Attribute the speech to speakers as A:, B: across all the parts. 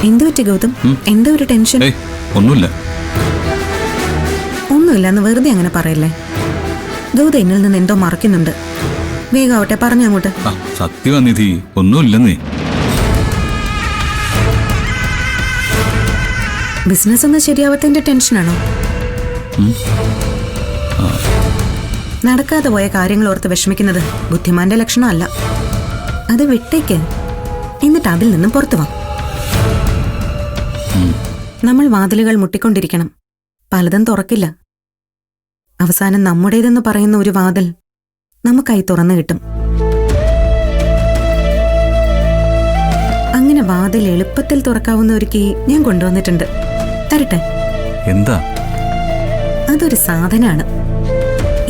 A: എന്തു പറ്റി ഗൗതം? എന്താ ഒരു ടെൻഷൻ?
B: ഒന്നുമില്ല.
A: ഒന്നുമില്ലെന്ന് വെറുതെ അങ്ങനെ പറയല്ലേ. ഗൗതം എന്നിൽ നിന്ന് എന്തോ മറക്കുന്നുണ്ട്. വേഗാവട്ടെ, പറഞ്ഞങ്ങോട്ട്.
B: സത്യവാ നിധി, ഒന്നുമില്ലെന്നേ.
A: ബിസിനസ് ഒന്ന് ശരിയാവത്തിന്റെ ടെൻഷനാണോ? നടക്കാതെ പോയ കാര്യങ്ങൾ ഓർത്ത് വിഷമിക്കുന്നത് ബുദ്ധിമാന്റെ ലക്ഷണമല്ല. അത് വിട്ടേക്ക്, എന്നിട്ട് അതിൽ നിന്നും പുറത്തു വാ. നമ്മൾ വാതിലുകൾ മുട്ടിക്കൊണ്ടിരിക്കണം, പലതും തുറക്കില്ല. അവസാനം നമ്മുടേതെന്ന് പറയുന്ന ഒരു വാതിൽ നമുക്കായി തുറന്നു കിട്ടും. അങ്ങനെ വാതിൽ എളുപ്പത്തിൽ തുറക്കാവുന്ന ഒരു കീ ഞാൻ കൊണ്ടുവന്നിട്ടുണ്ട്. തരട്ടെ?
B: എന്താ?
A: അതൊരു സാധനമാണ്.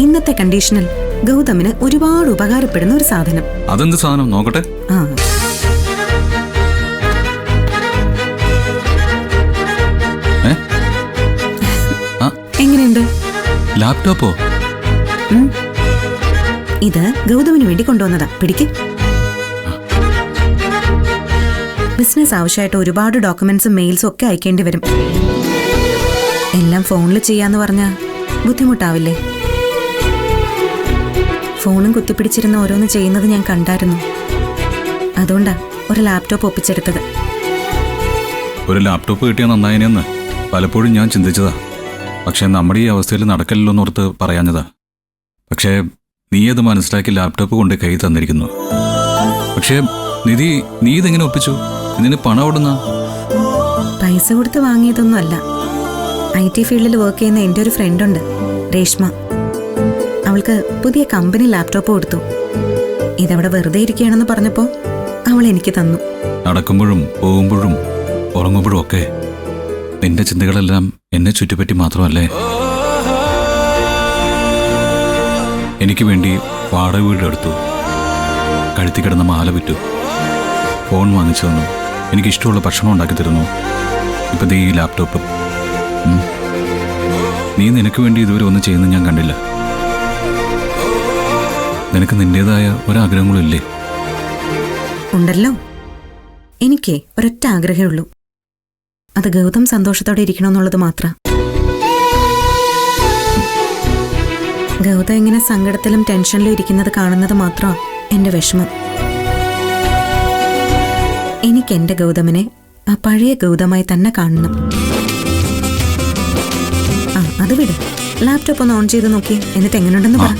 A: ഇന്നത്തെ കണ്ടീഷനിൽ ഗൗതമിന് ഒരുപാട് ഉപകാരപ്പെടുന്ന ഒരു സാധനം.
B: അതെന്ത് സാധനം? നോക്കട്ടെ.
A: എങ്ങനെയുണ്ട്?
B: ലാപ്ടോപ്പോ?
A: ഇത് ഗൗതമിന് വേണ്ടി കൊണ്ടുവന്നതാ. പിടിക്ക്. ബിസിനസ് ആവശ്യമായിട്ട് ഒരുപാട് ഡോക്യുമെന്റ്സും മെയിൽസും ഒക്കെ അയക്കേണ്ടി വരും. എല്ലാം ഫോണിൽ ചെയ്യാന്ന് പറഞ്ഞാ ബുദ്ധിമുട്ടാവില്ലേ? ഫോണും കുത്തിപ്പിടിച്ചിരുന്ന ഓരോന്ന് ചെയ്യുന്നത് ഞാൻ കണ്ടായിരുന്നു. അതുകൊണ്ടാ ഒരു ലാപ്ടോപ്പ് ഒപ്പിച്ചെടുത്തത്.
B: ഒരു ലാപ്ടോപ്പ് കിട്ടിയാൽ നന്നായനെന്ന് പലപ്പോഴും ഞാൻ ചിന്തിച്ചതാ. പക്ഷെ നമ്മുടെ ഈ അവസ്ഥയിൽ നടക്കല്ലോ എന്നോർത്ത് പറയാഞ്ഞതാ. പക്ഷേ നീ അത് മനസ്സിലാക്കി ലാപ്ടോപ്പ് കൊണ്ട് കൈ തന്നിരിക്കുന്നു. പക്ഷേ നിധി, നീ ഇതെങ്ങനെ ഒപ്പിച്ചു? ഇതിന് പണം എവിടുന്നാ?
A: പൈസ കൊടുത്ത് വാങ്ങിയതൊന്നും അല്ല. IT ഫീൽഡിൽ വർക്ക് ചെയ്യുന്ന എൻ്റെ ഒരു ഫ്രണ്ടുണ്ട്, രേഷ്മ. അവൾക്ക് പുതിയ കമ്പനി ലാപ്ടോപ്പ് കൊടുത്തു. ഇതവിടെ വെറുതെ ഇരിക്കുകയാണെന്ന് പറഞ്ഞപ്പോൾ അവൾ എനിക്ക് തന്നു.
B: നടക്കുമ്പോഴും പോകുമ്പോഴും ഉറങ്ങുമ്പോഴും ഒക്കെ നിന്റെ ചിന്തകളെല്ലാം എന്നെ ചുറ്റിപ്പറ്റി മാത്രമല്ലേ? എനിക്ക് വേണ്ടി വാടക വീടെടുത്തു, കഴുത്തി കിടന്ന മാല വിറ്റു, ഫോൺ വാങ്ങിച്ചു തന്നു, എനിക്കിഷ്ടമുള്ള ഭക്ഷണം ഉണ്ടാക്കി തരുന്നു. ഇപ്പം ഈ ലാപ്ടോപ്പ്. നീ നിനക്ക് വേണ്ടി ഇതുവരെ ഒന്നും ചെയ്യുന്നത് ഞാൻ കണ്ടില്ല. നിനക്ക് നിന്റേതായ ഒരാഗ്രഹങ്ങളും ഇല്ലേ?
A: ഉണ്ടല്ലോ. എനിക്ക് ഒരൊറ്റ ആഗ്രഹമേ ഉള്ളൂ. അത് ഗൗതം സന്തോഷത്തോടെ ഇരിക്കണമെന്നുള്ളത് മാത്രം. ഗൗതം ഇങ്ങനെ സങ്കടത്തിലും ടെൻഷനിലും ഇരിക്കുന്നത് കാണുന്നത് മാത്രം എന്റെ വിഷമം. എനിക്ക് എന്റെ ഗൗതമിനെ ആ പഴയ ഗൗതമായി തന്നെ കാണണം. അത് വിട്. ലാപ്ടോപ്പ് ഒന്ന് ഓൺ ചെയ്ത് നോക്കി, എന്നിട്ട് എങ്ങനെയുണ്ടെന്ന് പറ.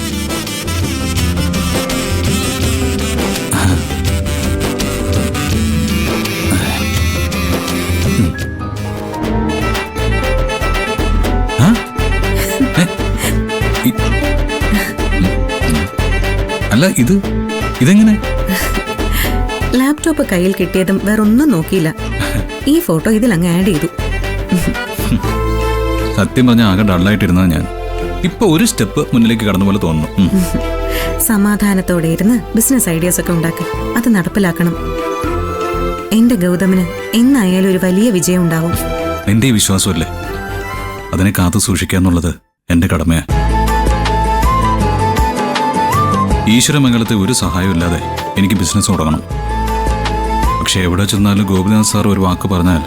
B: അല്ല, ഇതെങ്ങനെ?
A: ലാപ്ടോപ്പ് കയ്യിൽ കിട്ടിയതും വേറൊന്നും നോക്കിയില്ല. ഈ ഫോട്ടോ ഇതിലങ്ങ് ആഡ് ചെയ്തു.
B: സത്യം പറഞ്ഞ ആകെ ഡള്ളായിട്ടിരുന്നത് ഞാൻ. ഇപ്പൊ ഒരു സ്റ്റെപ്പ് മുന്നിലേക്ക് കടന്ന പോലെ തോന്നുന്നു.
A: സമാധാനത്തോടെ ഇരുന്ന് ബിസിനസ് ഐഡിയാസ് ഒക്കെ ഉണ്ടാക്കി അത് നടപ്പിലാക്കണം. എന്റെ ഗൗതമിന് എന്നായാലും ഒരു വലിയ വിജയം ഉണ്ടാവും.
B: എന്റെ വിശ്വാസമല്ലേ, അതിനെ കാത്തു സൂക്ഷിക്കാന്നുള്ളത് എന്റെ കടമയാ. ഈശ്വരമംഗലത്തെ ഒരു സഹായം ഇല്ലാതെ എനിക്ക് ബിസിനസ് തുടങ്ങണം. പക്ഷെ എവിടെ ചെന്നാലും ഗോപിനാഥ് സാർ ഒരു വാക്ക് പറഞ്ഞാൽ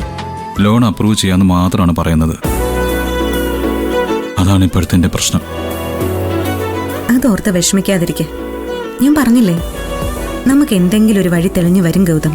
B: ലോൺ അപ്രൂവ് ചെയ്യാമെന്ന് മാത്രമാണ് പറയുന്നത്. അതാണ് ഇപ്പോഴത്തെ എന്റെ പ്രശ്നം.
A: അതോർത്ത് വിഷമിക്കാതിരിക്കെ. ഞാൻ പറഞ്ഞില്ലേ, നമുക്ക് എന്തെങ്കിലും ഒരു വഴി തെളിഞ്ഞു വരും ഗൗതം.